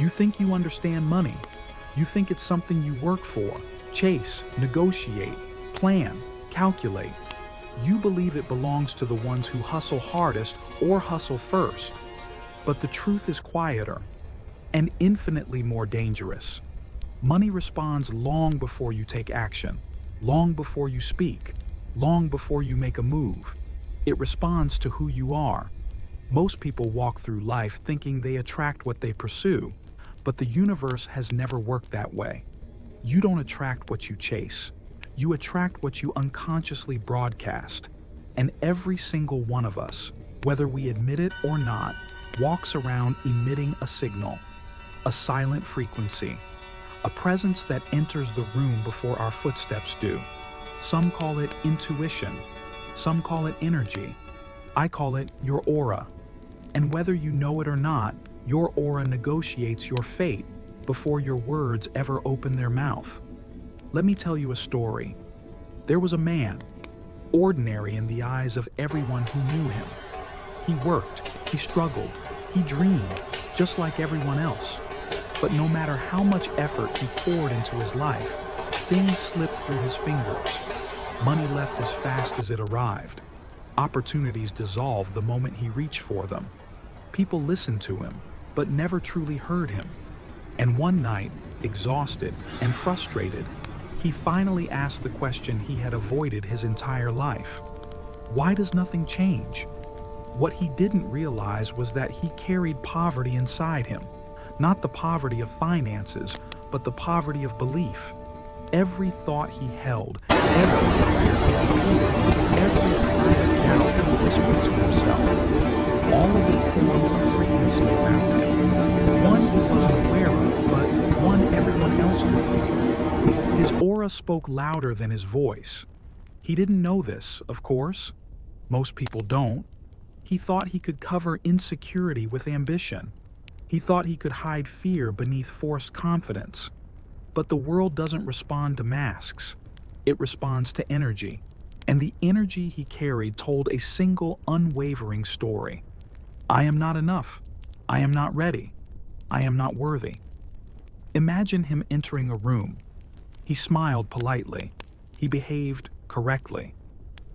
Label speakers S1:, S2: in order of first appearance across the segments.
S1: You think you understand money. You think it's something you work for, chase, negotiate, plan, calculate. You believe it belongs to the ones who hustle hardest or hustle first. But the truth is quieter and infinitely more dangerous. Money responds long before you take action, long before you speak, long before you make a move. It responds to who you are. Most people walk through life thinking they attract what they pursue, but the universe has never worked that way. You don't attract what you chase. You attract what you unconsciously broadcast. And every single one of us, whether we admit it or not, walks around emitting a signal, a silent frequency, a presence that enters the room before our footsteps do. Some call it intuition. Some call it energy. I call it your aura. And whether you know it or not, your aura negotiates your fate before your words ever open their mouth. Let me tell you a story. There was a man, ordinary in the eyes of everyone who knew him. He worked, he struggled, he dreamed, just like everyone else. But no matter how much effort he poured into his life, things slipped through his fingers. Money left as fast as it arrived. Opportunities dissolved the moment he reached for them. People listened to him, but never truly heard him. And one night, exhausted and frustrated, he finally asked the question he had avoided his entire life. Why does nothing change? What he didn't realize was that he carried poverty inside him. Not the poverty of finances, but the poverty of belief. Every thought he held, every doubt he whispered to himself, all of it formed a frequency around him. One he wasn't aware of, but one everyone else could feel. His aura spoke louder than his voice. He didn't know this, of course. Most people don't. He thought he could cover insecurity with ambition. He thought he could hide fear beneath forced confidence. But the world doesn't respond to masks. It responds to energy. And the energy he carried told a single unwavering story. I am not enough. I am not ready. I am not worthy. Imagine him entering a room. He smiled politely. He behaved correctly.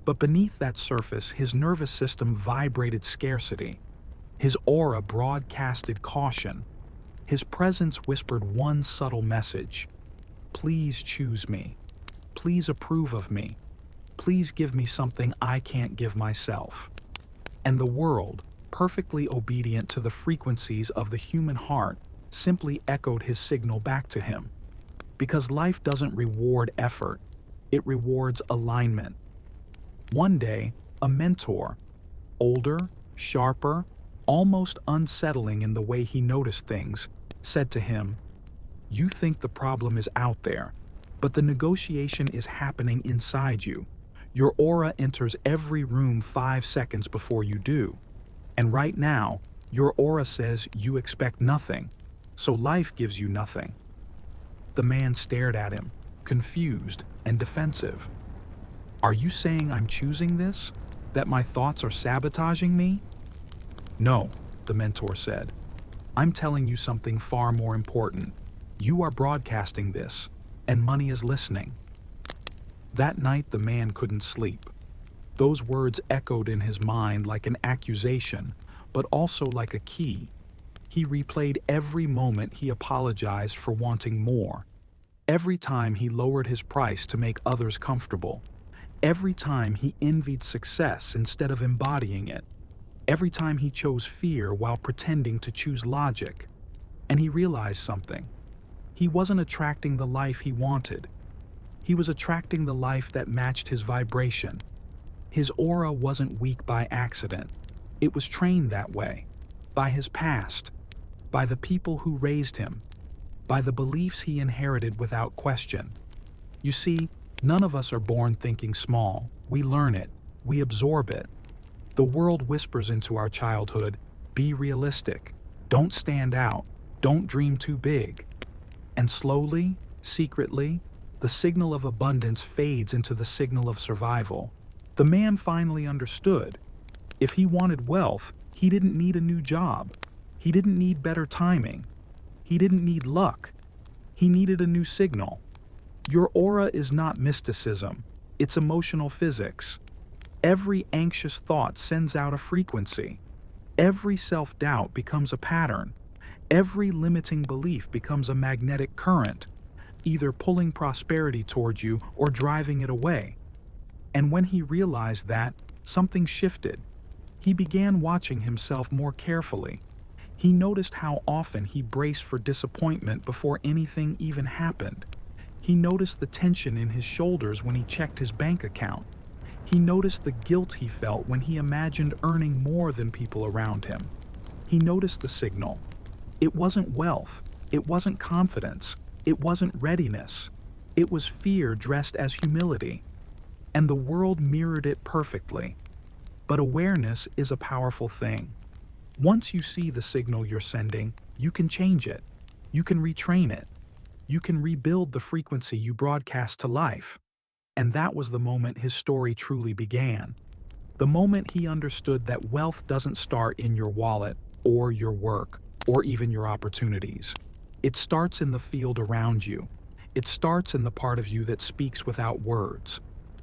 S1: But beneath that surface, his nervous system vibrated scarcity. His aura broadcasted caution. His presence whispered one subtle message. Please choose me. Please approve of me. Please give me something I can't give myself. And the world, perfectly obedient to the frequencies of the human heart, simply echoed his signal back to him. Because life doesn't reward effort, it rewards alignment. One day, a mentor, older, sharper, almost unsettling in the way he noticed things, said to him, "You think the problem is out there, but the negotiation is happening inside you. Your aura enters every room 5 seconds before you do. And right now, your aura says you expect nothing, so life gives you nothing." The man stared at him, confused and defensive. "Are you saying I'm choosing this? That my thoughts are sabotaging me?" "No," the mentor said. "I'm telling you something far more important. You are broadcasting this, and money is listening." That night the man couldn't sleep. Those words echoed in his mind like an accusation, but also like a key. He replayed every moment he apologized for wanting more. Every time he lowered his price to make others comfortable. Every time he envied success instead of embodying it. Every time he chose fear while pretending to choose logic. And he realized something. He wasn't attracting the life he wanted. He was attracting the life that matched his vibration. His aura wasn't weak by accident. It was trained that way. By his past. By the people who raised him. By the beliefs he inherited without question. You see, none of us are born thinking small. We learn it. We absorb it. The world whispers into our childhood, "Be realistic. Don't stand out. Don't dream too big." And slowly, secretly, the signal of abundance fades into the signal of survival. The man finally understood. If he wanted wealth, he didn't need a new job. He didn't need better timing. He didn't need luck. He needed a new signal. Your aura is not mysticism. It's emotional physics. Every anxious thought sends out a frequency. Every self-doubt becomes a pattern. Every limiting belief becomes a magnetic current, either pulling prosperity towards you or driving it away. And when he realized that, something shifted. He began watching himself more carefully. He noticed how often he braced for disappointment before anything even happened. He noticed the tension in his shoulders when he checked his bank account. He noticed the guilt he felt when he imagined earning more than people around him. He noticed the signal. It wasn't wealth. It wasn't confidence. It wasn't readiness. It was fear dressed as humility. And the world mirrored it perfectly. But awareness is a powerful thing. Once you see the signal you're sending, you can change it. You can retrain it. You can rebuild the frequency you broadcast to life. And that was the moment his story truly began. The moment he understood that wealth doesn't start in your wallet, or your work, or even your opportunities. It starts in the field around you. It starts in the part of you that speaks without words.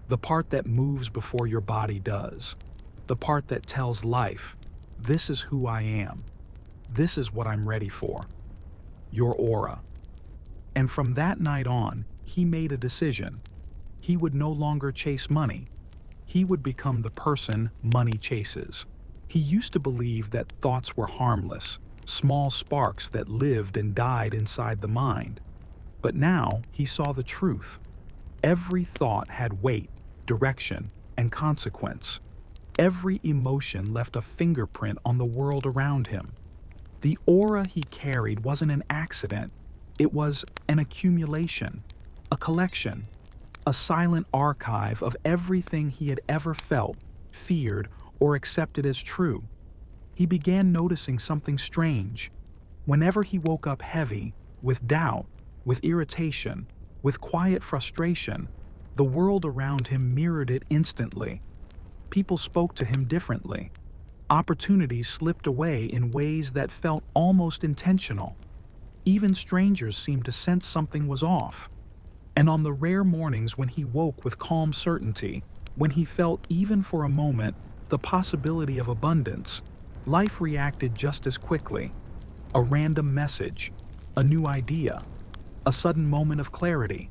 S1: The part that moves before your body does. The part that tells life, this is who I am. This is what I'm ready for. Your aura. And from that night on, he made a decision. He would no longer chase money. He would become the person money chases. He used to believe that thoughts were harmless, small sparks that lived and died inside the mind. But now he saw the truth. Every thought had weight, direction, and consequence. Every emotion left a fingerprint on the world around him. The aura he carried wasn't an accident. It was an accumulation, a collection, a silent archive of everything he had ever felt, feared, or accepted as true. He began noticing something strange. Whenever he woke up heavy, with doubt, with irritation, with quiet frustration, the world around him mirrored it instantly. People spoke to him differently. Opportunities slipped away in ways that felt almost intentional. Even strangers seemed to sense something was off. And on the rare mornings when he woke with calm certainty, when he felt even for a moment the possibility of abundance, life reacted just as quickly. A random message, a new idea, a sudden moment of clarity.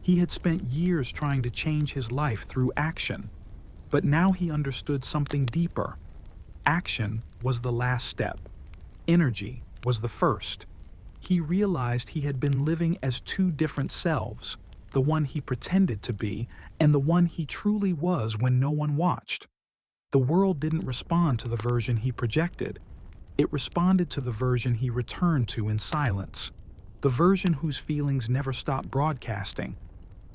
S1: He had spent years trying to change his life through action, but now he understood something deeper. Action was the last step. Energy was the first. He realized he had been living as two different selves, the one he pretended to be and the one he truly was when no one watched. The world didn't respond to the version he projected. It responded to the version he returned to in silence, the version whose feelings never stopped broadcasting.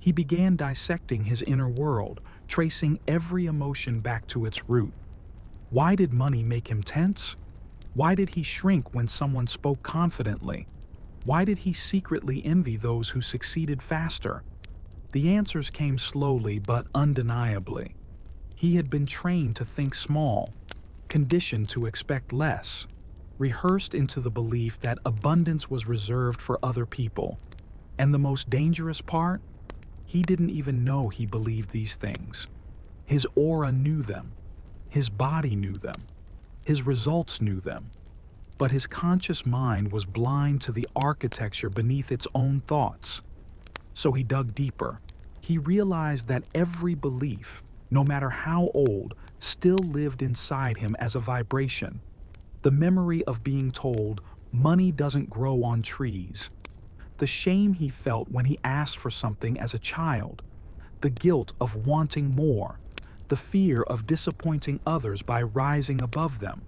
S1: He began dissecting his inner world, tracing every emotion back to its root. Why did money make him tense? Why did he shrink when someone spoke confidently? Why did he secretly envy those who succeeded faster? The answers came slowly but undeniably. He had been trained to think small, conditioned to expect less, rehearsed into the belief that abundance was reserved for other people. And the most dangerous part? He didn't even know he believed these things. His aura knew them. His body knew them. His results knew them. But his conscious mind was blind to the architecture beneath its own thoughts. So he dug deeper. He realized that every belief, no matter how old, still lived inside him as a vibration. The memory of being told, money doesn't grow on trees. The shame he felt when he asked for something as a child. The guilt of wanting more. The fear of disappointing others by rising above them.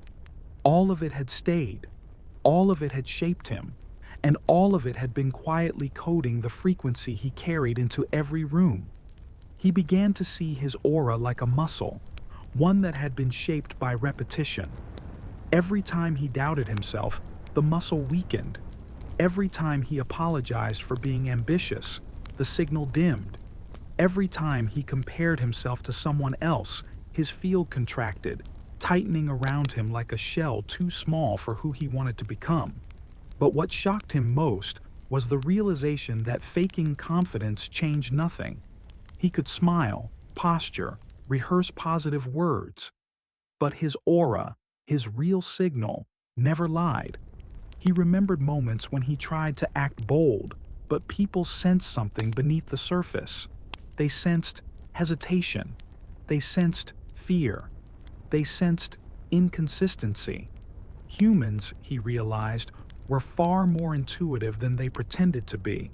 S1: All of it had stayed. All of it had shaped him. And all of it had been quietly coding the frequency he carried into every room. He began to see his aura like a muscle, one that had been shaped by repetition. Every time he doubted himself, the muscle weakened. Every time he apologized for being ambitious, the signal dimmed. Every time he compared himself to someone else, his field contracted, tightening around him like a shell too small for who he wanted to become. But what shocked him most was the realization that faking confidence changed nothing. He could smile, posture, rehearse positive words, but his aura, his real signal, never lied. He remembered moments when he tried to act bold, but people sensed something beneath the surface. They sensed hesitation. They sensed fear. They sensed inconsistency. Humans, he realized, were far more intuitive than they pretended to be.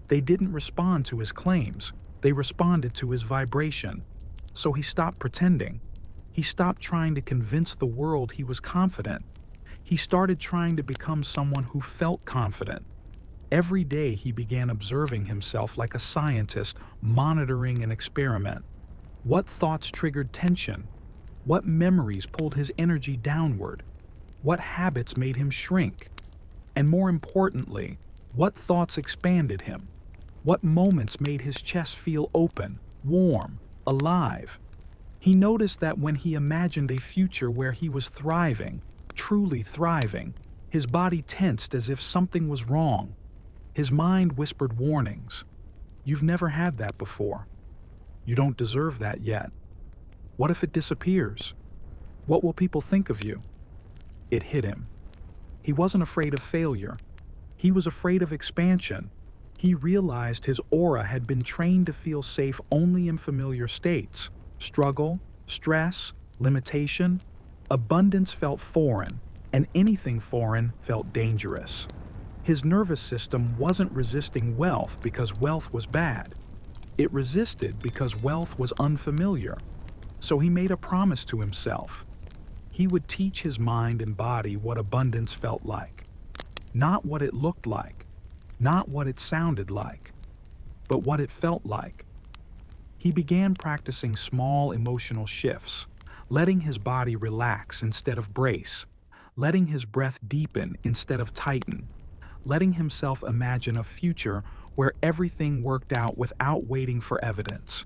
S1: They didn't respond to his claims, they responded to his vibration. So he stopped pretending. He stopped trying to convince the world he was confident. He started trying to become someone who felt confident. Every day he began observing himself like a scientist monitoring an experiment. What thoughts triggered tension? What memories pulled his energy downward? What habits made him shrink? And more importantly, what thoughts expanded him? What moments made his chest feel open, warm, alive? He noticed that when he imagined a future where he was thriving, truly thriving, his body tensed as if something was wrong. His mind whispered warnings. You've never had that before. You don't deserve that yet. What if it disappears? What will people think of you? It hit him. He wasn't afraid of failure. He was afraid of expansion. He realized his aura had been trained to feel safe only in familiar states. Struggle, stress, limitation. Abundance felt foreign, and anything foreign felt dangerous. His nervous system wasn't resisting wealth because wealth was bad. It resisted because wealth was unfamiliar. So he made a promise to himself. He would teach his mind and body what abundance felt like. Not what it looked like, not what it sounded like, but what it felt like. He began practicing small emotional shifts, letting his body relax instead of brace, letting his breath deepen instead of tighten, letting himself imagine a future where everything worked out without waiting for evidence.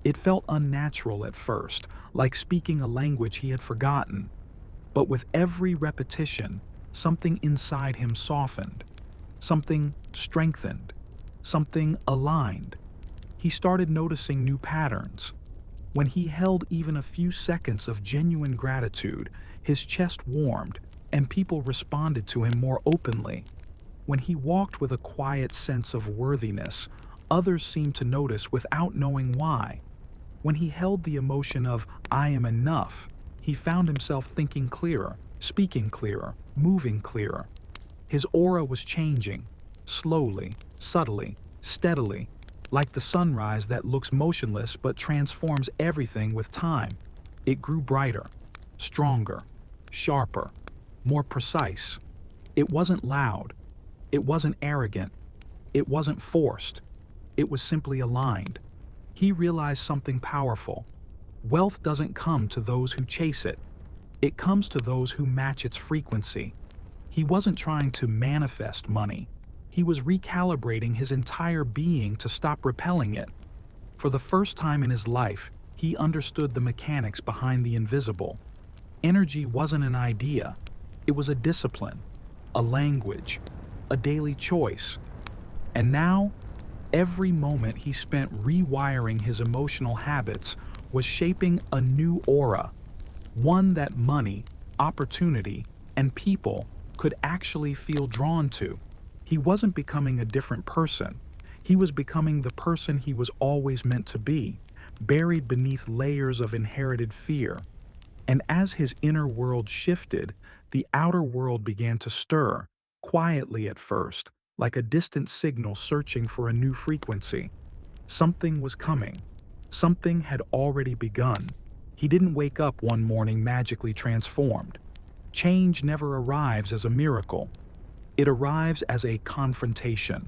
S1: It felt unnatural at first, like speaking a language he had forgotten. But with every repetition, something inside him softened, something strengthened, something aligned. He started noticing new patterns. When he held even a few seconds of genuine gratitude, his chest warmed, and people responded to him more openly. When he walked with a quiet sense of worthiness, others seemed to notice without knowing why. When he held the emotion of, I am enough, he found himself thinking clearer, speaking clearer, moving clearer. His aura was changing, slowly, subtly, steadily, like the sunrise that looks motionless but transforms everything with time. It grew brighter, stronger, sharper, more precise. It wasn't loud. It wasn't arrogant. It wasn't forced. It was simply aligned. He realized something powerful. Wealth doesn't come to those who chase it. It comes to those who match its frequency. He wasn't trying to manifest money. He was recalibrating his entire being to stop repelling it. For the first time in his life, he understood the mechanics behind the invisible. Energy wasn't an idea. It was a discipline, a language, a daily choice. And now, every moment he spent rewiring his emotional habits was shaping a new aura, one that money, opportunity, and people could actually feel drawn to. He wasn't becoming a different person. He was becoming the person he was always meant to be, buried beneath layers of inherited fear. And as his inner world shifted, the outer world began to stir, quietly at first, like a distant signal searching for a new frequency. Something was coming. Something had already begun. He didn't wake up one morning magically transformed. Change never arrives as a miracle. It arrives as a confrontation.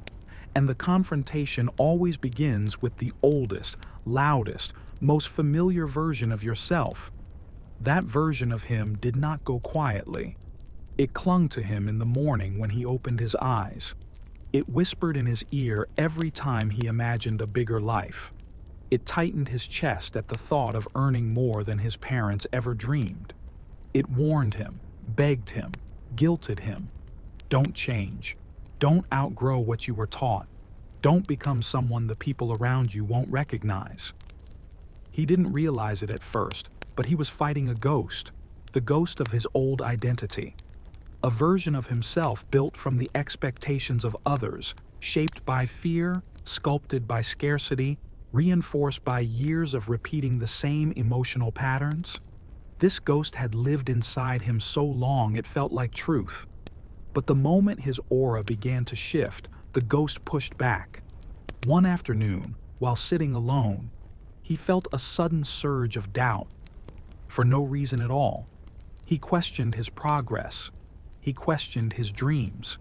S1: And the confrontation always begins with the oldest, loudest, most familiar version of yourself. That version of him did not go quietly. It clung to him in the morning when he opened his eyes. It whispered in his ear every time he imagined a bigger life. It tightened his chest at the thought of earning more than his parents ever dreamed. It warned him, begged him, guilted him. Don't change. Don't outgrow what you were taught. Don't become someone the people around you won't recognize. He didn't realize it at first, but he was fighting a ghost, the ghost of his old identity. A version of himself built from the expectations of others, shaped by fear, sculpted by scarcity, reinforced by years of repeating the same emotional patterns. This ghost had lived inside him so long it felt like truth. But the moment his aura began to shift, the ghost pushed back. One afternoon, while sitting alone, he felt a sudden surge of doubt. For no reason at all. He questioned his progress. He questioned his dreams.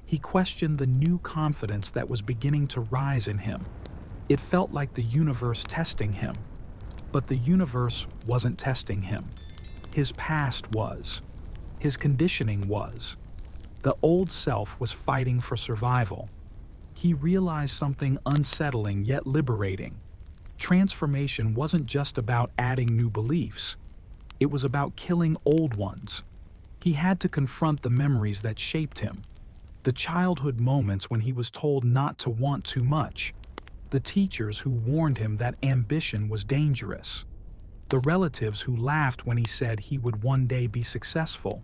S1: He questioned the new confidence that was beginning to rise in him. It felt like the universe testing him. But the universe wasn't testing him. His past was. His conditioning was. The old self was fighting for survival. He realized something unsettling yet liberating. Transformation wasn't just about adding new beliefs. It was about killing old ones. He had to confront the memories that shaped him. The childhood moments when he was told not to want too much. The teachers who warned him that ambition was dangerous. The relatives who laughed when he said he would one day be successful.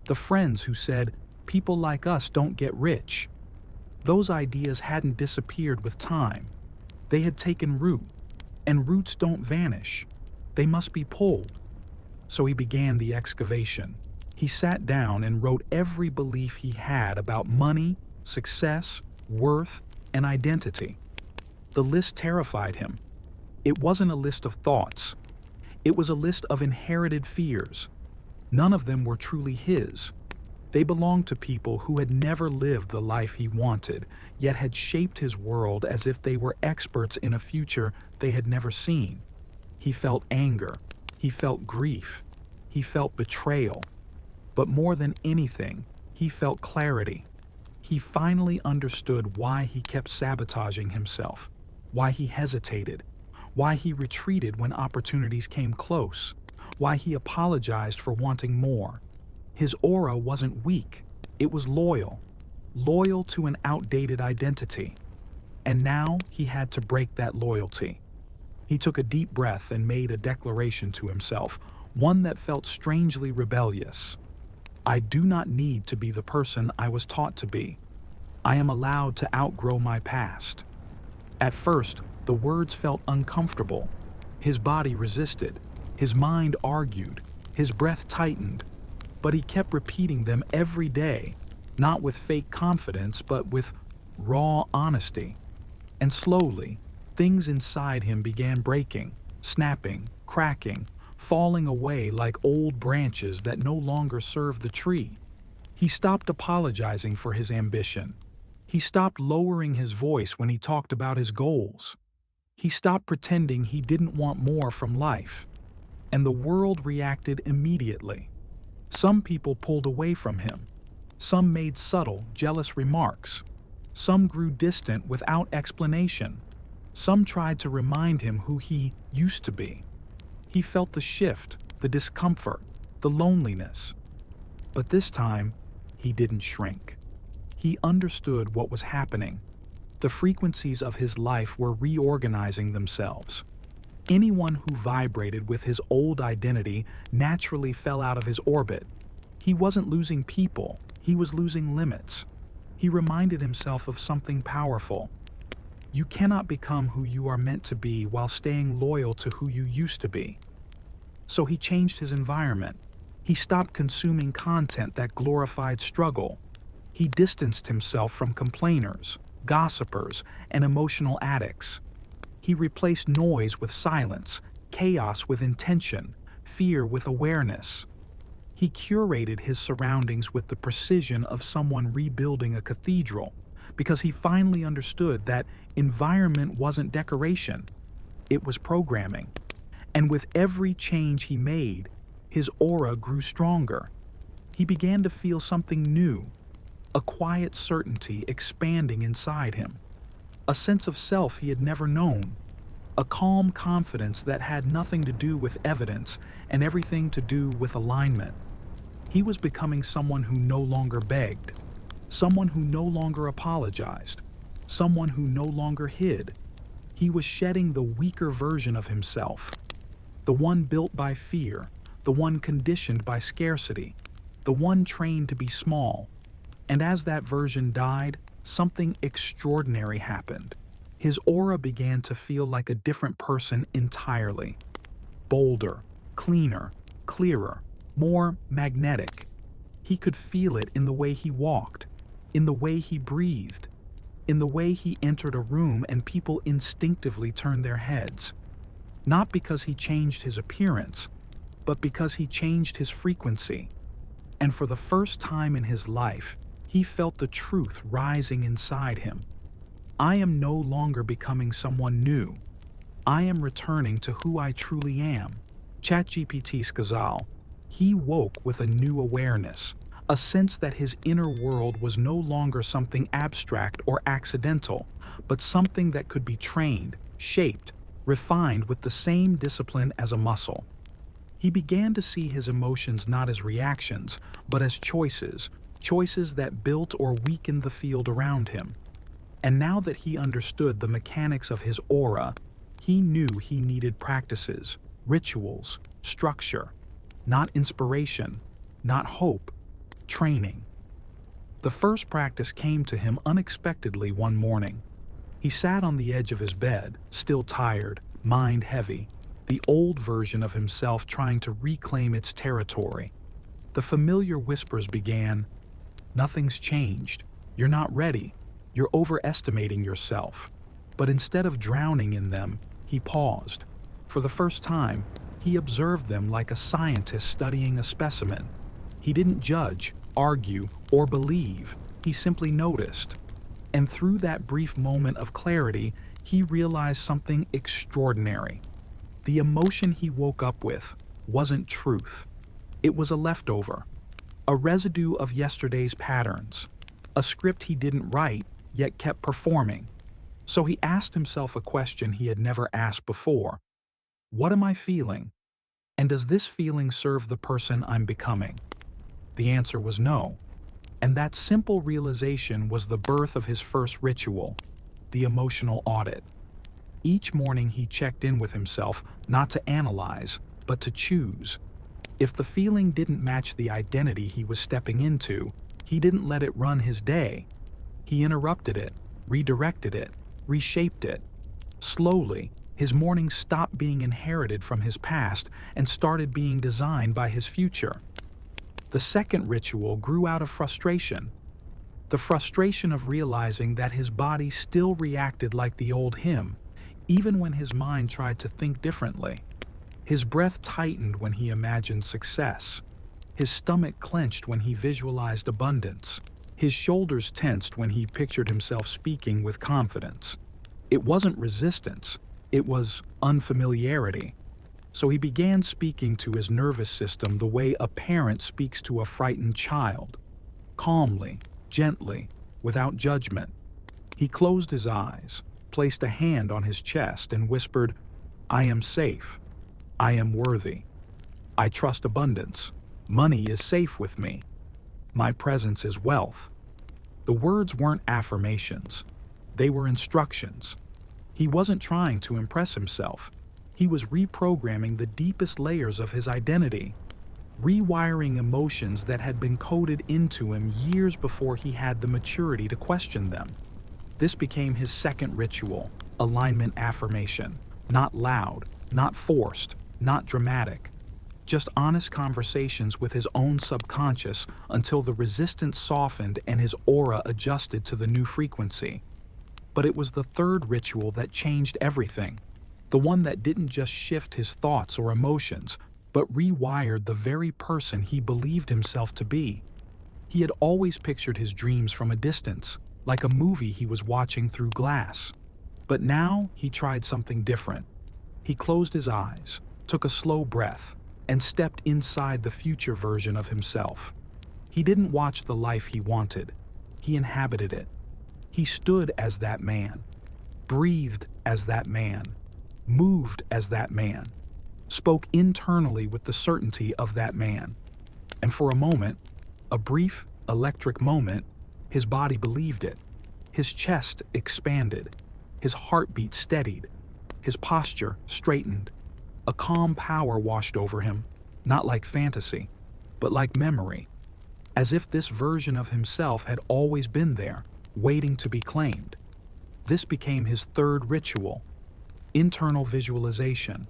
S1: The friends who said, "People like us don't get rich." Those ideas hadn't disappeared with time. They had taken root, and roots don't vanish. They must be pulled. So he began the excavation. He sat down and wrote every belief he had about money, success, worth, and identity. The list terrified him. It wasn't a list of thoughts. It was a list of inherited fears. None of them were truly his. They belonged to people who had never lived the life he wanted, yet had shaped his world as if they were experts in a future they had never seen. He felt anger. He felt grief. He felt betrayal. But more than anything, he felt clarity. He finally understood why he kept sabotaging himself, why he hesitated, why he retreated when opportunities came close, why he apologized for wanting more. His aura wasn't weak, it was loyal to an outdated identity. And now he had to break that loyalty. He took a deep breath and made a declaration to himself, one that felt strangely rebellious. I do not need to be the person I was taught to be. I am allowed to outgrow my past. At first, the words felt uncomfortable. His body resisted. His mind argued. His breath tightened. But he kept repeating them every day, not with fake confidence, but with raw honesty. And slowly, things inside him began breaking, snapping, cracking, falling away like old branches that no longer served the tree. He stopped apologizing for his ambition. He stopped lowering his voice when he talked about his goals. He stopped pretending he didn't want more from life. And the world reacted immediately. Some people pulled away from him. Some made subtle, jealous remarks. Some grew distant without explanation. Some tried to remind him who he used to be. He felt the shift, the discomfort, the loneliness. But this time, he didn't shrink. He understood what was happening. The frequencies of his life were reorganizing themselves. Anyone who vibrated with his old identity naturally fell out of his orbit. He wasn't losing people, he was losing limits. He reminded himself of something powerful. You cannot become who you are meant to be while staying loyal to who you used to be. So he changed his environment. He stopped consuming content that glorified struggle. He distanced himself from complainers, gossipers, and emotional addicts. He replaced noise with silence, chaos with intention, fear with awareness. He curated his surroundings with the precision of someone rebuilding a cathedral, because he finally understood that environment wasn't decoration, it was programming. And with every change he made, his aura grew stronger. He began to feel something new, a quiet certainty expanding inside him, a sense of self he had never known, a calm confidence that had nothing to do with evidence and everything to do with alignment. He was becoming someone who no longer begged, someone who no longer apologized, someone who no longer hid. He was shedding the weaker version of himself, the one built by fear, the one conditioned by scarcity, the one trained to be small. And as that version died, something extraordinary happened. His aura began to feel like a different person entirely. Bolder, cleaner, clearer, more magnetic. He could feel it in the way he walked, in the way he breathed, in the way he entered a room and people instinctively turned their heads. Not because he changed his appearance, but because he changed his frequency. And for the first time in his life, he felt the truth rising inside him. I am no longer becoming someone new. I am returning to who I truly am. ChatGPT Skazal. He woke with a new awareness, a sense that his inner world was no longer something abstract or accidental, but something that could be trained, shaped, refined with the same discipline as a muscle. He began to see his emotions not as reactions, but as choices, choices that built or weakened the field around him. And now that he understood the mechanics of his aura, he knew he needed practices, rituals, structure, not inspiration, not hope, training. The first practice came to him unexpectedly one morning. He sat on the edge of his bed, still tired, mind heavy, the old version of himself trying to reclaim its territory. The familiar whispers began, "Nothing's changed. You're not ready. You're overestimating yourself." But instead of drowning in them, he paused. For the first time, he observed them like a scientist studying a specimen. He didn't judge, argue, or believe. He simply noticed. And through that brief moment of clarity, he realized something extraordinary. The emotion he woke up with wasn't truth. It was a leftover, a residue of yesterday's patterns, a script he didn't write, yet kept performing. So he asked himself a question he had never asked before. What am I feeling? And does this feeling serve the person I'm becoming? The answer was no. And that simple realization was the birth of his first ritual, the emotional audit. Each morning he checked in with himself, not to analyze, but to choose. If the feeling didn't match the identity he was stepping into, he didn't let it run his day. He interrupted it, redirected it, reshaped it. Slowly, his mornings stopped being inherited from his past and started being designed by his future. The second ritual grew out of frustration. The frustration of realizing that his body still reacted like the old him, even when his mind tried to think differently. His breath tightened when he imagined success. His stomach clenched when he visualized abundance. His shoulders tensed when he pictured himself speaking with confidence. It wasn't resistance, it was unfamiliarity. So he began speaking to his nervous system the way a parent speaks to a frightened child. Calmly, gently, without judgment. He closed his eyes, placed a hand on his chest, and whispered, "I am safe. I am worthy. I trust abundance. Money is safe with me. My presence is wealth." The words weren't affirmations. They were instructions. He wasn't trying to impress himself. He was reprogramming the deepest layers of his identity, rewiring emotions that had been coded into him years before he had the maturity to question them. This became his second ritual, alignment affirmation. Not loud, not forced, not dramatic. Just honest conversations with his own subconscious until the resistance softened and his aura adjusted to the new frequency. But it was the third ritual that changed everything. The one that didn't just shift his thoughts or emotions, but rewired the very person he believed himself to be. He had always pictured his dreams from a distance, like a movie he was watching through glass. But now he tried something different. He closed his eyes, took a slow breath, and stepped inside the future version of himself. He didn't watch the life he wanted. He inhabited it. He stood as that man, breathed as that man, moved as that man, spoke internally with the certainty of that man. And for a moment, a brief, electric moment, His body believed it. His chest expanded. His heartbeat steadied. His posture straightened. A calm power washed over him, not like fantasy, but like memory, as if this version of himself had always been there, waiting to be claimed. This became his third ritual: internal visualization,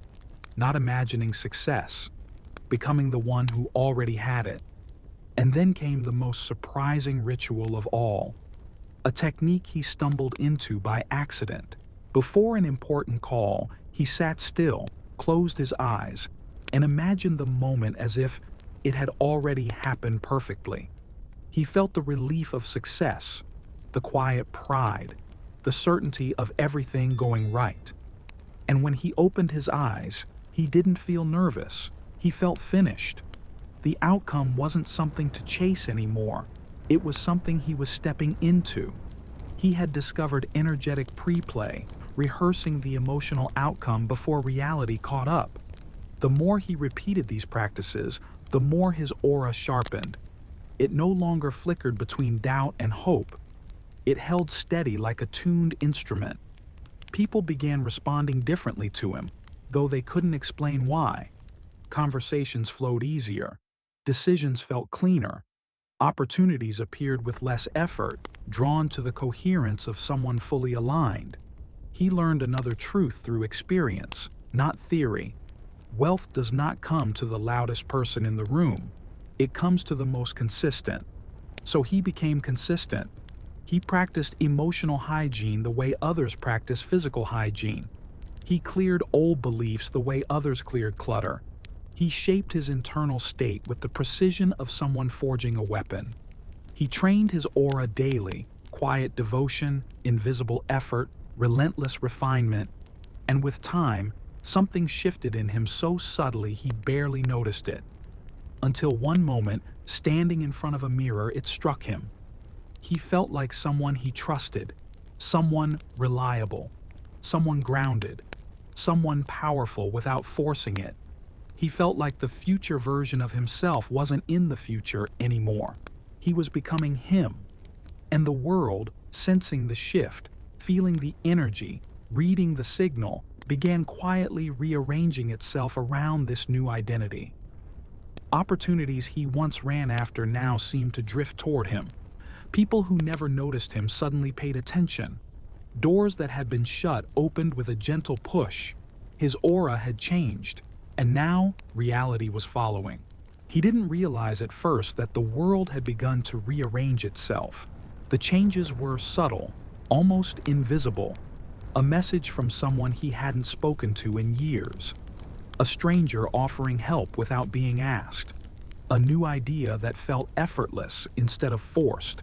S1: not imagining success, becoming the one who already had it. And then came the most surprising ritual of all, a technique he stumbled into by accident. Before an important call, he sat still, closed his eyes, and imagined the moment as if it had already happened perfectly. He felt the relief of success, the quiet pride, the certainty of everything going right. And when he opened his eyes, he didn't feel nervous. He felt finished. The outcome wasn't something to chase anymore. It was something he was stepping into. He had discovered energetic pre-play, rehearsing the emotional outcome before reality caught up. The more he repeated these practices, the more his aura sharpened. It no longer flickered between doubt and hope. It held steady like a tuned instrument. People began responding differently to him, though they couldn't explain why. Conversations flowed easier. Decisions felt cleaner. Opportunities appeared with less effort, drawn to the coherence of someone fully aligned. He learned another truth through experience, not theory. Wealth does not come to the loudest person in the room. It comes to the most consistent. So he became consistent. He practiced emotional hygiene the way others practice physical hygiene. He cleared old beliefs the way others cleared clutter. He shaped his internal state with the precision of someone forging a weapon. He trained his aura daily, quiet devotion, invisible effort, relentless refinement, and with time, something shifted in him so subtly he barely noticed it. Until one moment, standing in front of a mirror, it struck him. He felt like someone he trusted, someone reliable, someone grounded, someone powerful without forcing it. He felt like the future version of himself wasn't in the future anymore. He was becoming him. And the world, sensing the shift, feeling the energy, reading the signal, began quietly rearranging itself around this new identity. Opportunities he once ran after now seemed to drift toward him. People who never noticed him suddenly paid attention. Doors that had been shut opened with a gentle push. His aura had changed, and now reality was following. He didn't realize at first that the world had begun to rearrange itself. The changes were subtle, almost invisible. A message from someone he hadn't spoken to in years. A stranger offering help without being asked. A new idea that felt effortless instead of forced.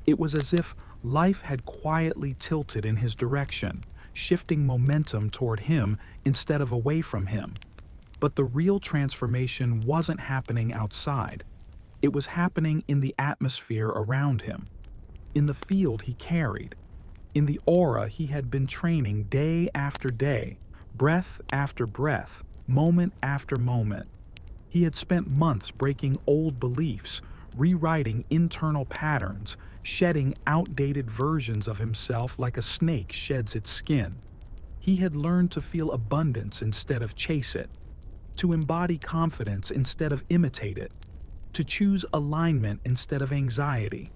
S1: It was as if life had quietly tilted in his direction, shifting momentum toward him instead of away from him. But the real transformation wasn't happening outside. It was happening in the atmosphere around him, in the field he carried, in the aura he had been training day after day, breath after breath, moment after moment. He had spent months breaking old beliefs, rewriting internal patterns, shedding outdated versions of himself like a snake sheds its skin. He had learned to feel abundance instead of chase it, to embody confidence instead of imitate it, to choose alignment instead of anxiety.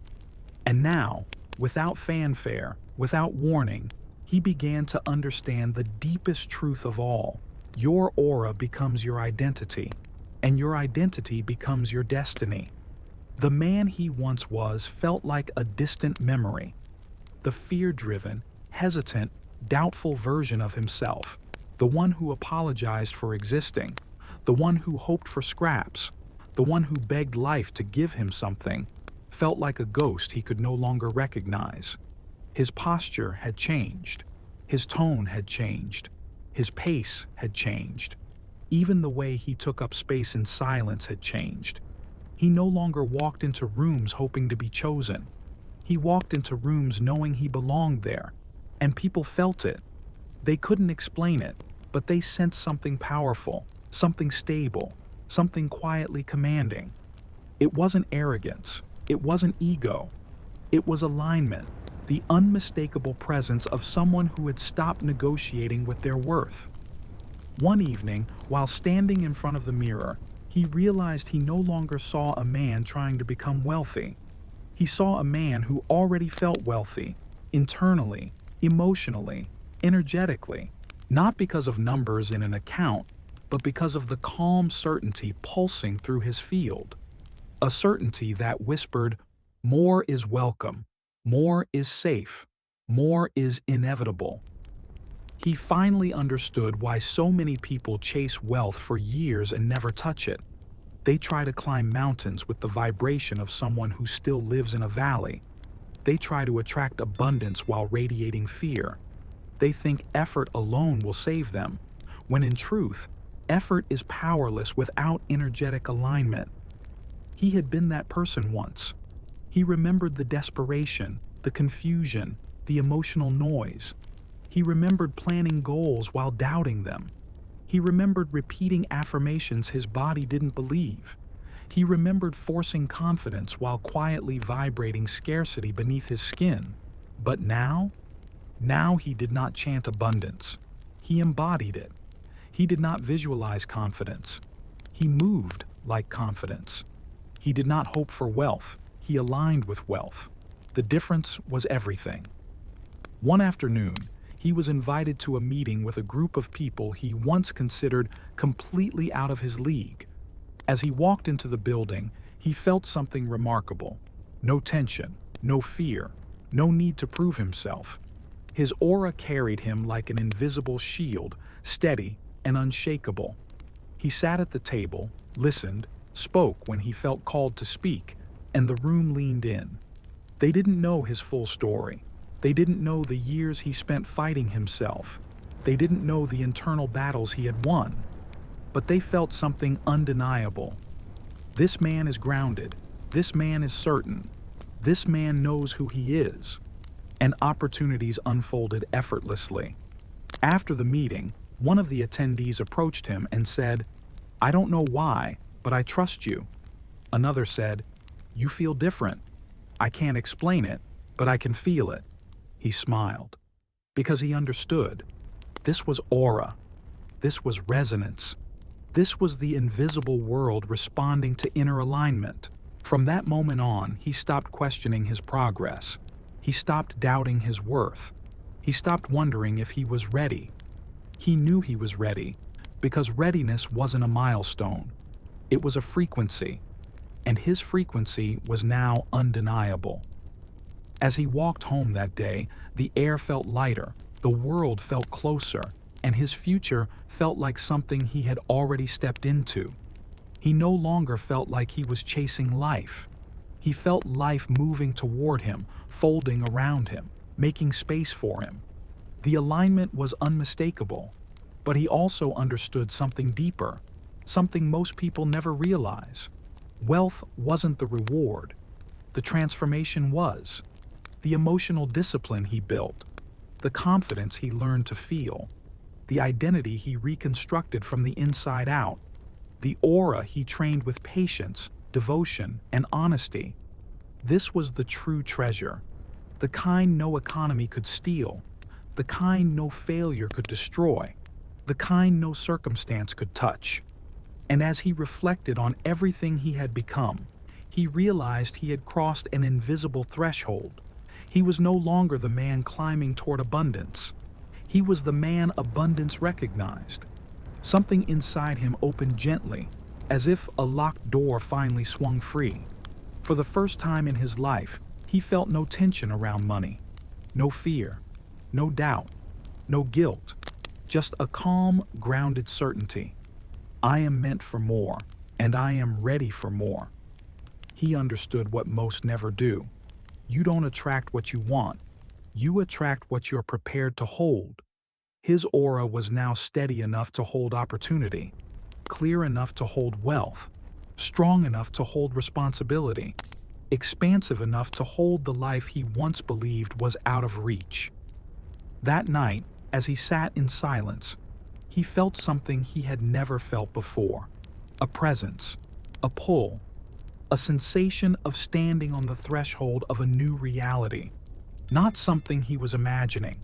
S1: And now, without fanfare, without warning, he began to understand the deepest truth of all. Your aura becomes your identity, and your identity becomes your destiny. The man he once was felt like a distant memory, the fear-driven, hesitant, doubtful version of himself, the one who apologized for existing, the one who hoped for scraps, the one who begged life to give him something, felt like a ghost he could no longer recognize. His posture had changed. His tone had changed. His pace had changed. Even the way he took up space in silence had changed. He no longer walked into rooms hoping to be chosen. He walked into rooms knowing he belonged there, and people felt it. They couldn't explain it, but they sensed something powerful, something stable, something quietly commanding. It wasn't arrogance. It wasn't ego. It was alignment, the unmistakable presence of someone who had stopped negotiating with their worth. One evening, while standing in front of the mirror, he realized he no longer saw a man trying to become wealthy. He saw a man who already felt wealthy, internally, emotionally, energetically, not because of numbers in an account, but because of the calm certainty pulsing through his field. A certainty that whispered, "More is welcome, more is safe, more is inevitable." He finally understood why so many people chase wealth for years and never touch it. They try to climb mountains with the vibration of someone who still lives in a valley. They try to attract abundance while radiating fear. They think effort alone will save them, when in truth, effort is powerless without energetic alignment. He had been that person once. He remembered the desperation, the confusion, the emotional noise. He remembered planning goals while doubting them. He remembered repeating affirmations his body didn't believe. He remembered forcing confidence while quietly vibrating scarcity beneath his skin. But now he did not chant abundance. He embodied it. He did not visualize confidence. He moved like confidence. He did not hope for wealth. He aligned with wealth. The difference was everything. One afternoon, he was invited to a meeting with a group of people he once considered completely out of his league. As he walked into the building, he felt something remarkable. No tension, no fear, no need to prove himself. His aura carried him like an invisible shield, steady and unshakable. He sat at the table, listened, spoke when he felt called to speak, and the room leaned in. They didn't know his full story. They didn't know the years he spent fighting himself. They didn't know the internal battles he had won. But they felt something undeniable. This man is grounded. This man is certain. This man knows who he is. And opportunities unfolded effortlessly. After the meeting, one of the attendees approached him and said, "I don't know why, but I trust you." Another said, "You feel different. I can't explain it, but I can feel it." He smiled, because he understood. This was aura. This was resonance. This was the invisible world responding to inner alignment. From that moment on, he stopped questioning his progress. He stopped doubting his worth. He stopped wondering if he was ready. He knew he was ready, because readiness wasn't a milestone. It was a frequency, and his frequency was now undeniable. As he walked home that day, the air felt lighter, the world felt closer, and his future felt like something he had already stepped into. He no longer felt like he was chasing life. He felt life moving toward him, folding around him, making space for him. The alignment was unmistakable, but he also understood something deeper, something most people never realize. Wealth wasn't the reward. The transformation was. The emotional discipline he built, the confidence he learned to feel, the identity he reconstructed from the inside out, the aura he trained with patience, devotion, and honesty. This was the true treasure, the kind no economy could steal, the kind no failure could destroy, the kind no circumstance could touch. And as he reflected on everything he had become, he realized he had crossed an invisible threshold. He was no longer the man climbing toward abundance. He was the man abundance recognized. Something inside him opened gently, as if a locked door finally swung free. For the first time in his life, he felt no tension around money, no fear, no doubt, no guilt, just a calm, grounded certainty. I am meant for more, and I am ready for more. He understood what most never do. You don't attract what you want. You attract what you're prepared to hold. His aura was now steady enough to hold opportunity, clear enough to hold wealth, strong enough to hold responsibility, expansive enough to hold the life he once believed was out of reach. That night, as he sat in silence, he felt something he had never felt before. A presence, a pull, a sensation of standing on the threshold of a new reality. Not something he was imagining,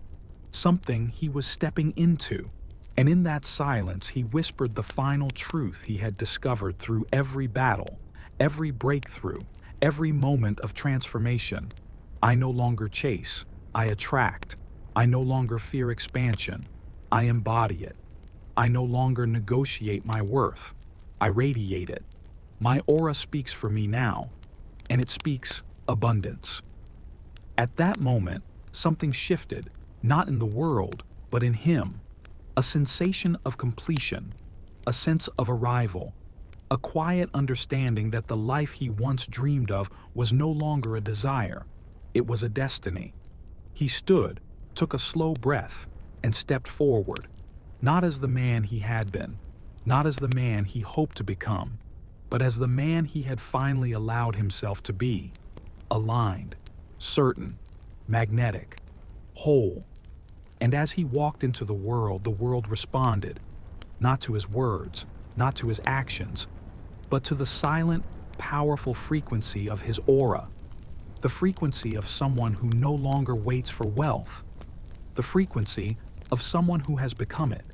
S1: something he was stepping into. And in that silence, he whispered the final truth he had discovered through every battle, every breakthrough, every moment of transformation. I no longer chase, I attract. I no longer fear expansion, I embody it. I no longer negotiate my worth, I radiate it. My aura speaks for me now, and it speaks abundance. At that moment, something shifted, not in the world, but in him. A sensation of completion, a sense of arrival, a quiet understanding that the life he once dreamed of was no longer a desire, it was a destiny. He stood, took a slow breath, and stepped forward, not as the man he had been, not as the man he hoped to become, but as the man he had finally allowed himself to be, aligned, certain, magnetic, whole. And as he walked into the world responded, not to his words, not to his actions, but to the silent, powerful frequency of his aura, the frequency of someone who no longer waits for wealth, the frequency of someone who has become it.